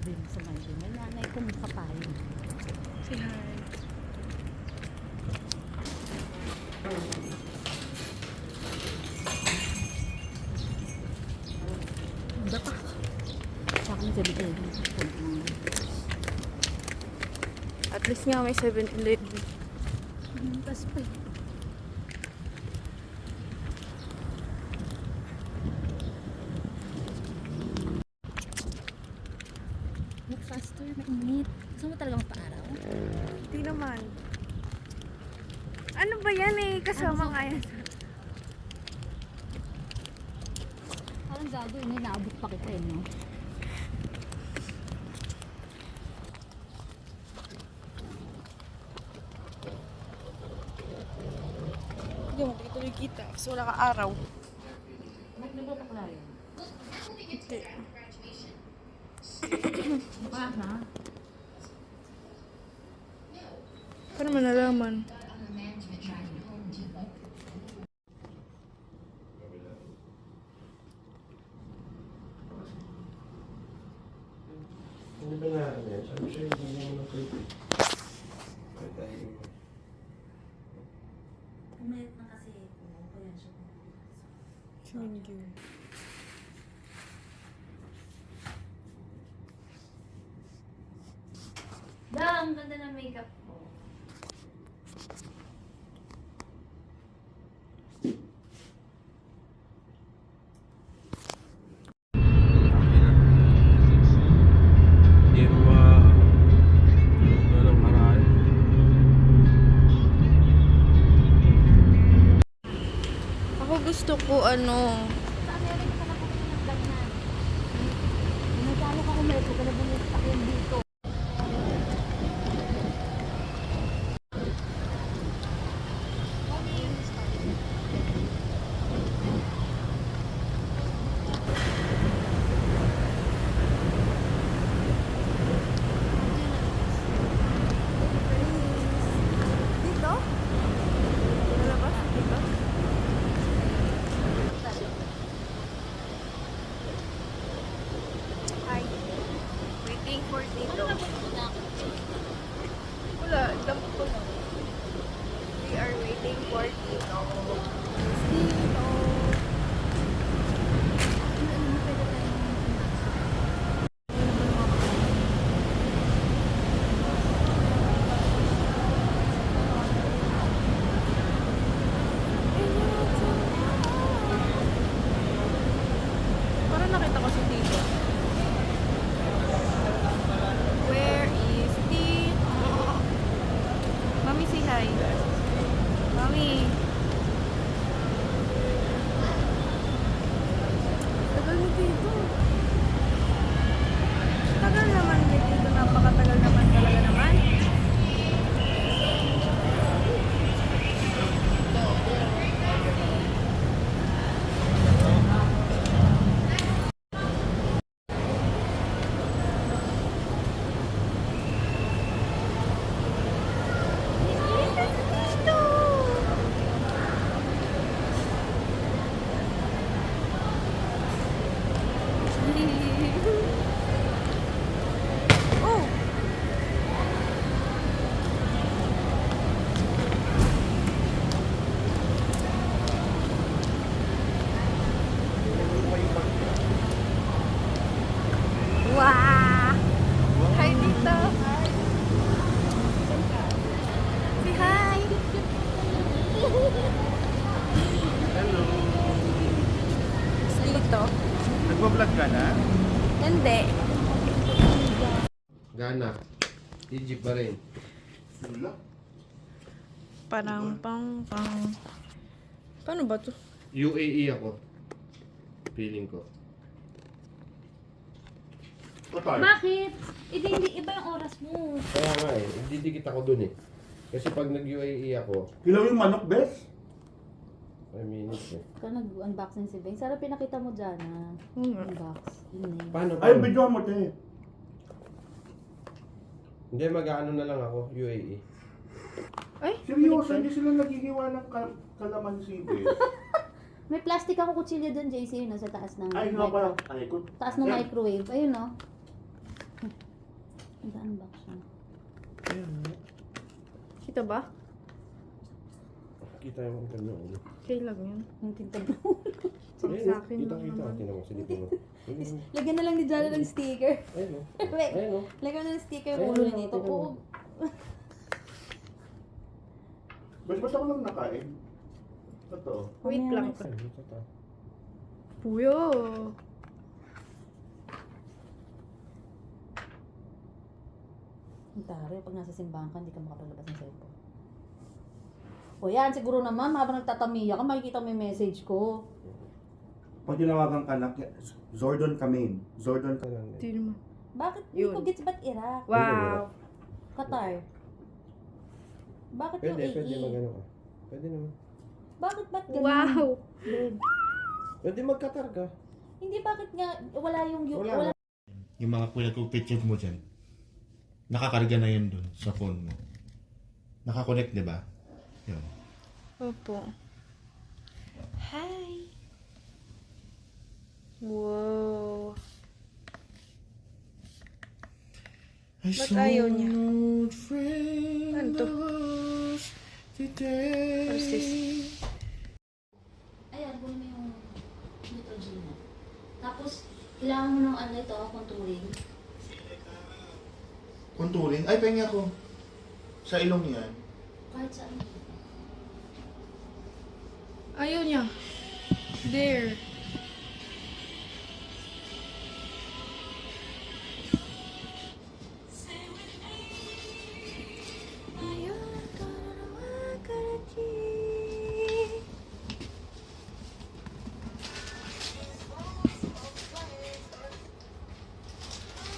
din sa Manila. May nanay kong kapayo. Si Hi. Baka. Sa akin 7-Eleven. At least nga may 7-Eleven. Tapos pa. Mag-faster, mainit. Gusto mo talaga magpa-araw? Hindi naman. Ano ba yan eh? Kasama nga yan. Parang gagawin, naabot pa kita eh, no? Hindi mo tuloy kita kasi wala ka araw. Nagluto ko lang yun. Hindi. Baka? Paano man nalaman? Hindi ba na ano yan? Sabi siya hindi naman ng creepy. Kaya tayo. Pumayat na kasi ito. Kaya siya. Simingyo. Ang ganda ng makeup ko. Hindi mo walang marami. Ako gusto ko ano. Sa Amerika ka na bumili ng ganyan. Nagkalo ka kumalit ka na bumili sa akin dito. Dito? Lalabas? Dito? Hi. Waiting for Tito. Wala, dump ko lang. We are waiting for Tito. Tito. Parang nakita ko si Tito. Where is Tito? Mami, say hi. Mami. Tagal ni Tito. Tagal naman ni Tito. Napakatagal naman talaga naman. Oh! Wow! Hi, Tito! Say hi! Hello. Tito? Nagbablog ka na? Hindi. Ghana. Egypt pa rin. Parang pang. Paano ba to? UAE ako. Feeling ko. Bakit? Hindi iba yung oras mo. Kaya nga eh, didikit ako dun eh. Kasi pag nag-UAE ako, Hilaw yung manok, bes? 5 minutes eh. Ikaw nag-unboxing si Beng. Sarap pinakita mo dyan na unbox. Yun eh. Paano? Ay, video mo, te. Hindi, mag-ano na lang ako, UAE. Ay, Seryoso, hindi sila nagigiwa ng kalamansi, bes. May plastic ako kutsilyo doon, JC, yun, sa taas ng Ay, nga pala. Ay, ko. taas ng Ayan. microwave. Ayun, no? Nag-unbox siya. Ayan. Kita ba? Kita mo ang kanya ulo. Okay lang yun. Yung tintag na Ang Ayun, sa akin kita, lang kita. naman. Tingnan mo, silipin mo. Ayun, Lagyan na lang ni Jana ng sticker. ayun, oh. Wait. Ayun, oh. Lagyan na ng sticker Ayun, yung ulo ayun, nito. tingnan mo. Oo. Ba't ako lang nakain? Totoo. Wait Mamaya lang. na. Ay, ito ta. Puyo. Ang tari, pag nasa simbahan ka, hindi ka makapalabas ng cellphone. O yan, siguro naman, habang nagtatamiya ka, makikita mo yung message ko. Pag tinawagan ka na, Zordon kami. Zordon ka. Hindi naman. Bakit? Hindi Yun. ko gets ba't Iraq? Wow. Qatar. Bakit yung Pwede, pwede AE? mag-ano ka. Pwede naman. Bakit ba't ganun? Wow. Babe. Pwede magkatar ka. Hindi, bakit nga wala yung... Wala. wala. Yung mga kuya ko picture mo dyan, nakakarga na yun dun sa phone mo. Nakakonect, di ba? Yun. Opo. Hi. Wow. Ba't ayaw niya? Ano to? What's this? Ayan, kunin mo yung Neutrogena. Tapos, kailangan mo ng ano ito, contouring. Contouring? Ay, pengi ako. Sa ilong yan. Kahit saan. Ayaw niya. There.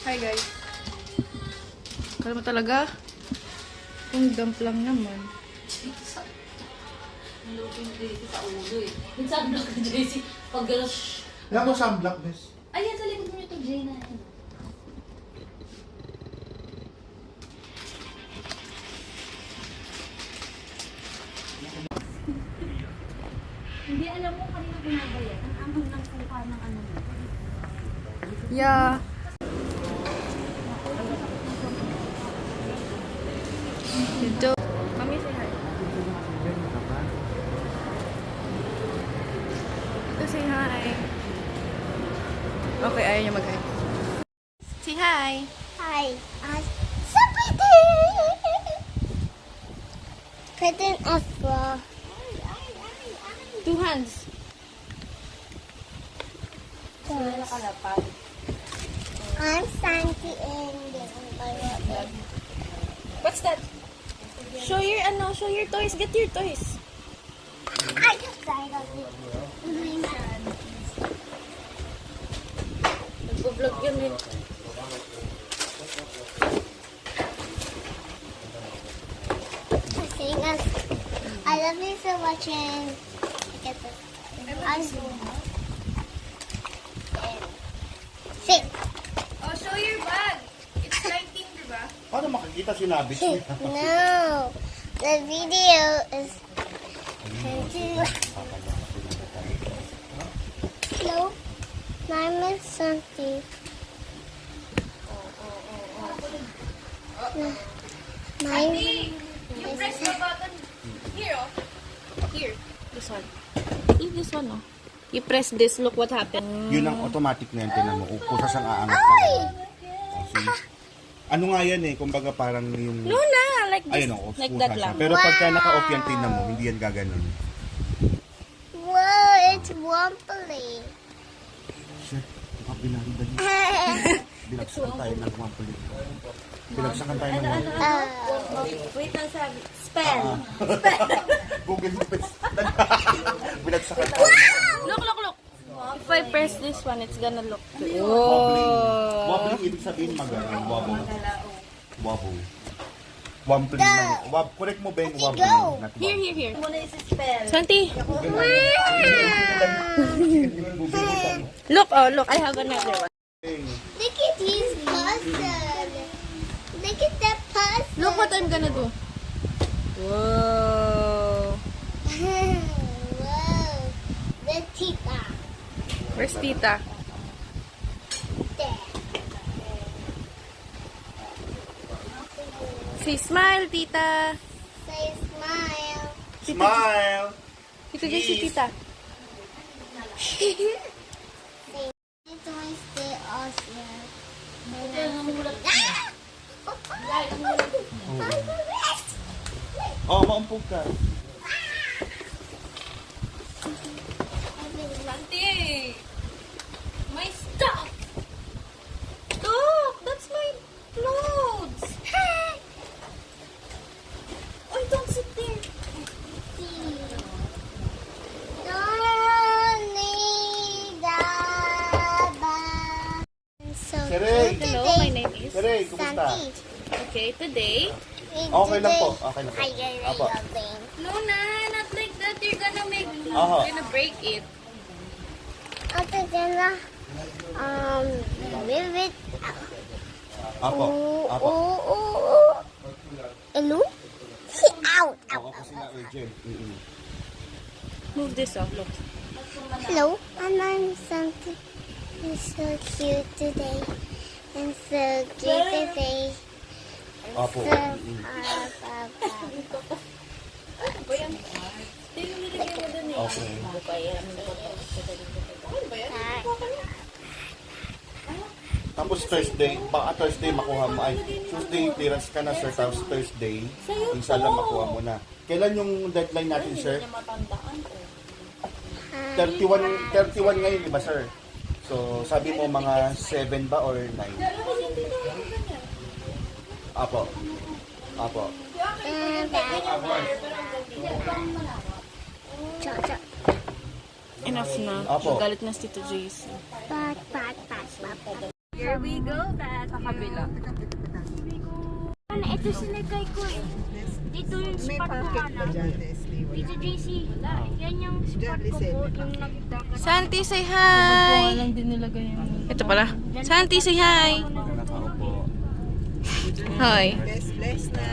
Hi guys. Kala mo talaga? Kung dump lang naman. Ang lupin yung Daisy sa ulo eh. Yung sunblock ni Daisy, pag gano'n, Wala mo sunblock, bes. ayan, sa likod mo yung Neutrogena. Ayan. Hindi, alam mo, kanina binabayan. Ang anghang ng kuha ng ano mo. Yeah. Ito. Mami, say hi. Ito, say hi. Okay, ayaw niya mag-hi. Say hi. Hi. So pretty! Curtain afro. Two hands. I'm Santi and What's that? Show your toys. Get your toys. I just died of it. Nag-vlog yun eh. Sing us. I love you so much and get this. Sing. Oh, show your bag. It's 19, diba? Paano makikita sinabit niya? No. The video is Hello. I'm Miss Santi. My You press the button. Here, oh. Here. This one. See this one, oh. You press this. Look what happened. Yun ang automatic na yan, tinan mo. Kusas ang aangat ka. Oh, see? Ano nga yan eh, kumbaga parang yung... No na, like this. Ayun o, like kusa that siya. lang. Pero pagka naka-off yan, tinan mo, hindi yan gaganon. Whoa, it's wobbly. Shit, baka binaridan niya. Binagsakan tayo ng wampuli. Binagsakan tayo ng wampuli. Wait lang sabi. Spell. Google Space. Binagsakan tayo. Look. If I press this one, it's gonna look. Wobbling. Wobbling ibig sabihin mag-ano, wobble. Wobble. Wobbling man. Correct mo ba yung wobbling? Not Here. wobble. Muna yung spell. Santi. Look. I have another one. Look at these puzzle. Look at that puzzle. Look what I'm gonna do. Whoa. Whoa. The tita. Where's Tita? There. Say smile, tita. Say smile. Smile! Tito Jay, si tita. Say, it's my stay awesome. Oh, maumpog ka. Auntie! My stuff! Stop! That's my clothes! Oh, don't sit there! So Sherry! Hello, my name is... Sherry, kumusta? Okay, today... Okay lang po. Okay lang po. Apo. No, na, not like that. You're gonna make... Aha. You're gonna break it. Ate gonna move it. Apo. Apo. Hello? Out. Ako kasi na urgent. Move this up, look. Hello, I'm something. It's so cute today. And so cute today. Apo. So, Okay. Tapos Thursday, baka Thursday makuha mo. Ay, Tuesday clearance ka na, sir. Tapos Thursday, inshallah makuha mo na. Kailan yung deadline natin, sir? 31 ngayon, di ba, sir? So, sabi mo mga 7 ba or 9? Apo. Apo. Enough na. Apo. Galit na si Tito JC. Pat. Here we go back. Sa kabila. Ito sinagay ko eh. Dito yung spot ko na. Dito JC. Yan yung spot ko po. Yung nakita ko. Santi, say hi! Ito pala. Santi, say hi! Nakaupo. Hi. Bless na.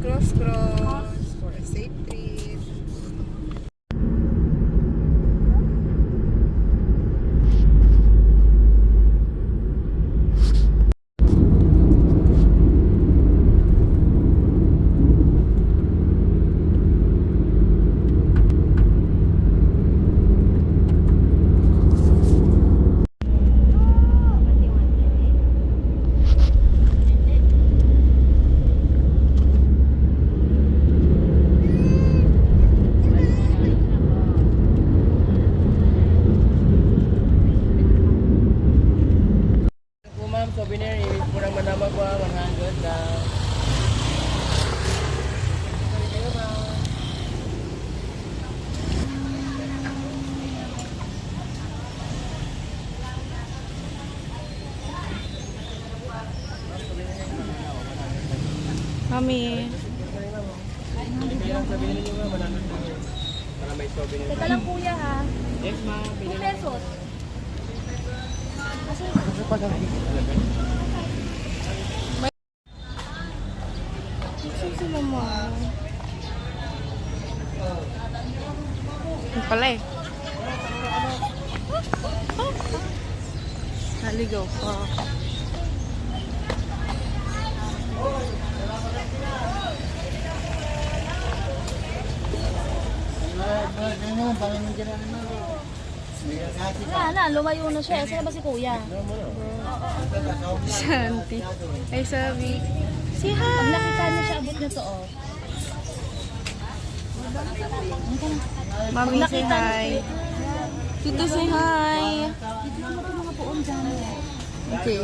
Cross for a safe trip. Po ma'am, souvenir, ibig po naman naman po 100 lang. Mami. Kaya sabihin niyo ma'am, 100 lang yun. Para may souvenir. Teka lang kuya ha. Yes ma'am, 2 pesos. Saan si mama? Yung pala eh. Naligaw pa. Wala na, lumayo na siya. Saan ba si kuya? Shanti. Ay, sabi. Si hi! Pag nakita niya siya, abot niya to, oh. Mami, say hi. Tito, say hi. Okay.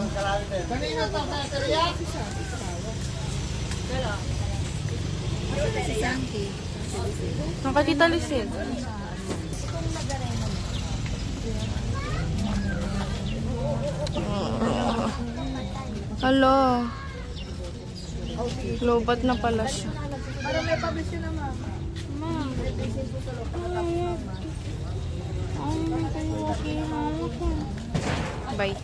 Nakatita Lisel. Hala. Lobat na pala siya. Para may publish yun naman. Bye.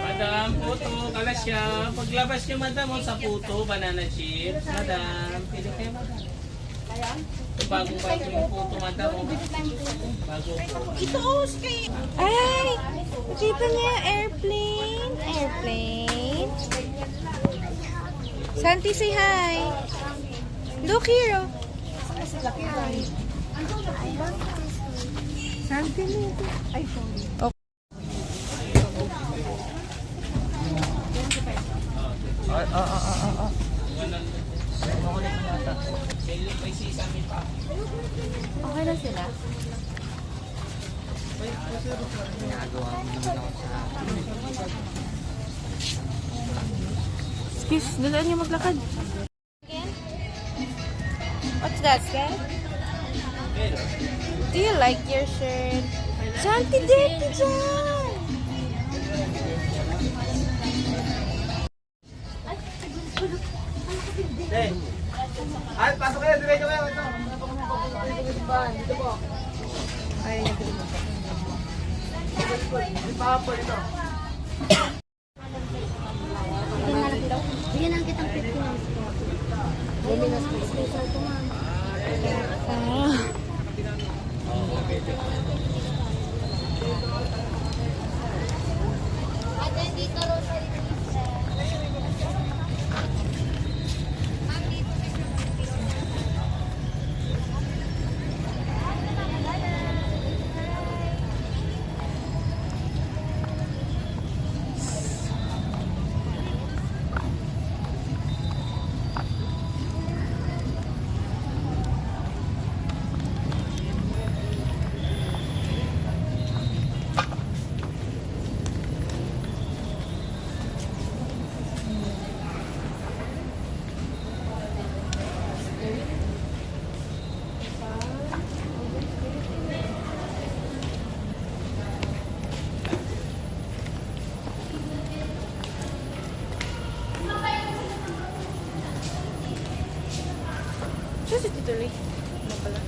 Madam, puto, kalasya. Paglabas niyo madam, sa puto, banana chips. Madam, pili kayo madam. Ito, kay... Ay! Nakita niya yung airplane. Airplane. Santi, say hi. Look here, oh. Santi nito. Ay, sorry. Okay na sila. Excuse, dalaan niyo maglakad. What's that, Sky? Do you like your shirt? Santi, dirty dyan! Ay, pasok kayo, diretso kayo. Ito. Ay, Bigyan lang kitang 50 lang. Luminous special to, ma'am. Ate, dito rosary pizza. Ma'am, dito pizza. Siya si Tito Lee. Ano pala?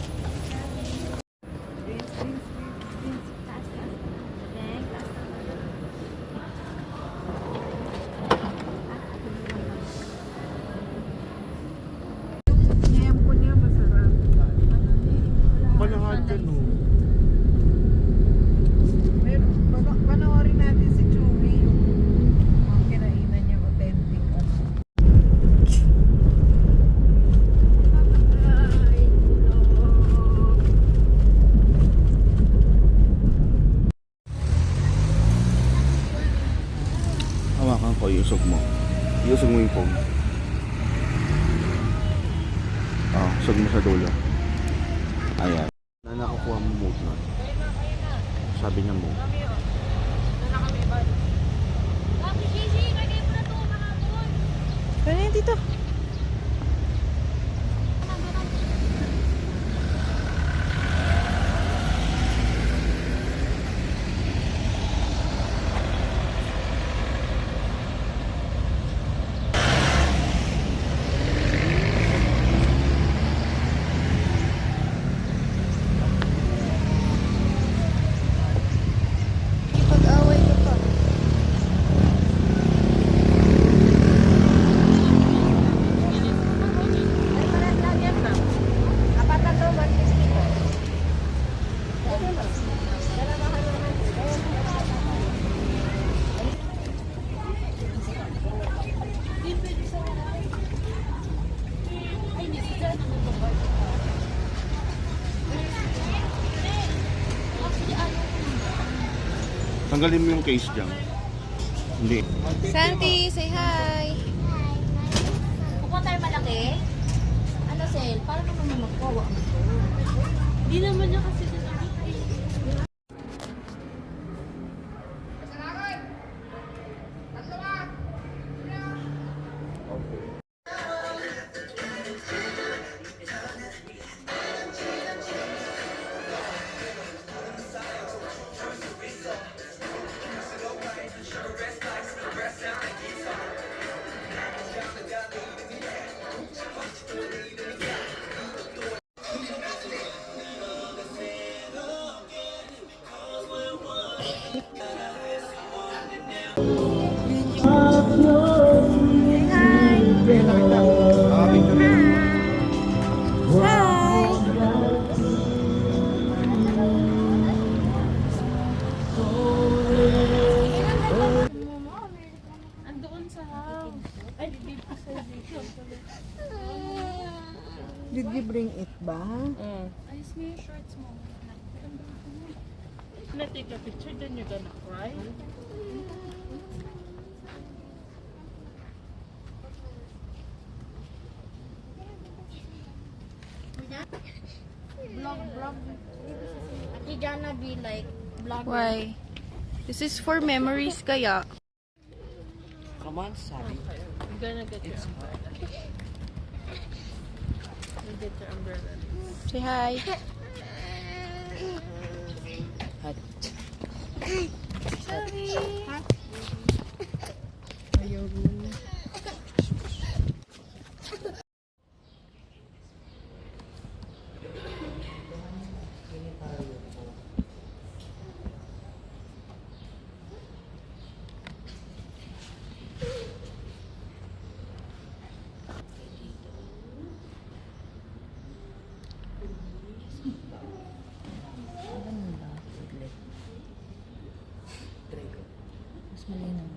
ngayon po niya masarap. Malahan dyan, oh. Pero, panoorin natin si Chewy yung mga kinainan niya authentic. Hawakan ko, iusog mo. Iusog mo yung phone. Usog mo sa dulo. Ayan. Na nakukuha mo mode nun. Sabi niya mo. Kaya yan, Tito. Pag-away ko pa. Tanggalin mo yung case dyan. Hindi. Santi, say hi. Kukuha tayo malaki? Ano, Sel? Para naman magkawa. Hindi naman niya kasi Did you bring it ba? Can I take a picture? Then you're gonna cry. Vlog. Ate Jana be like vlogger. Why? This is for memories kaya. I'm gonna get your umbrella. You get your umbrella. Say hi. Mas malinaw.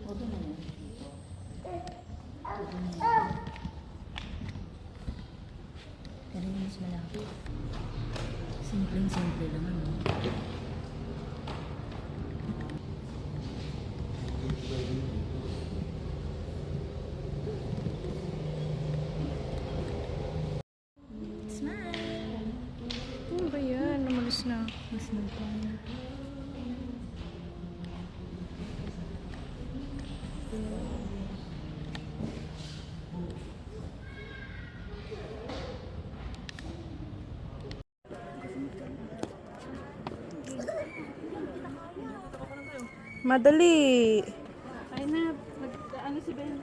O, doon na yan. Pero yung mas malaki. Simple lang ano. Ano ba yan? Namalis na. Mas malaki. Madali. Ay na, ano si Ben?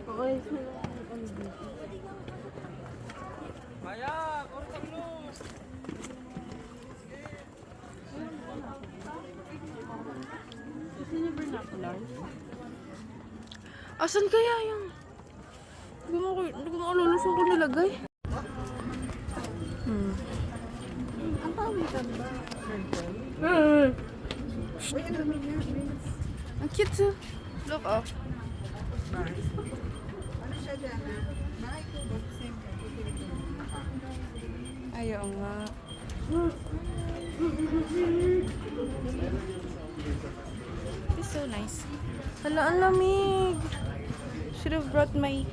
Okay, Asan kaya yung... Hindi ko maalala saan ko nilagay. Ang pawikan ba? Uy, ang dami niya, Vince. Ang cute oh. Look oh. Ano siya dyan? Bahay ko ba? Siyempre, Ayaw nga. It's so nice. Hala, ang lamig. Should have brought my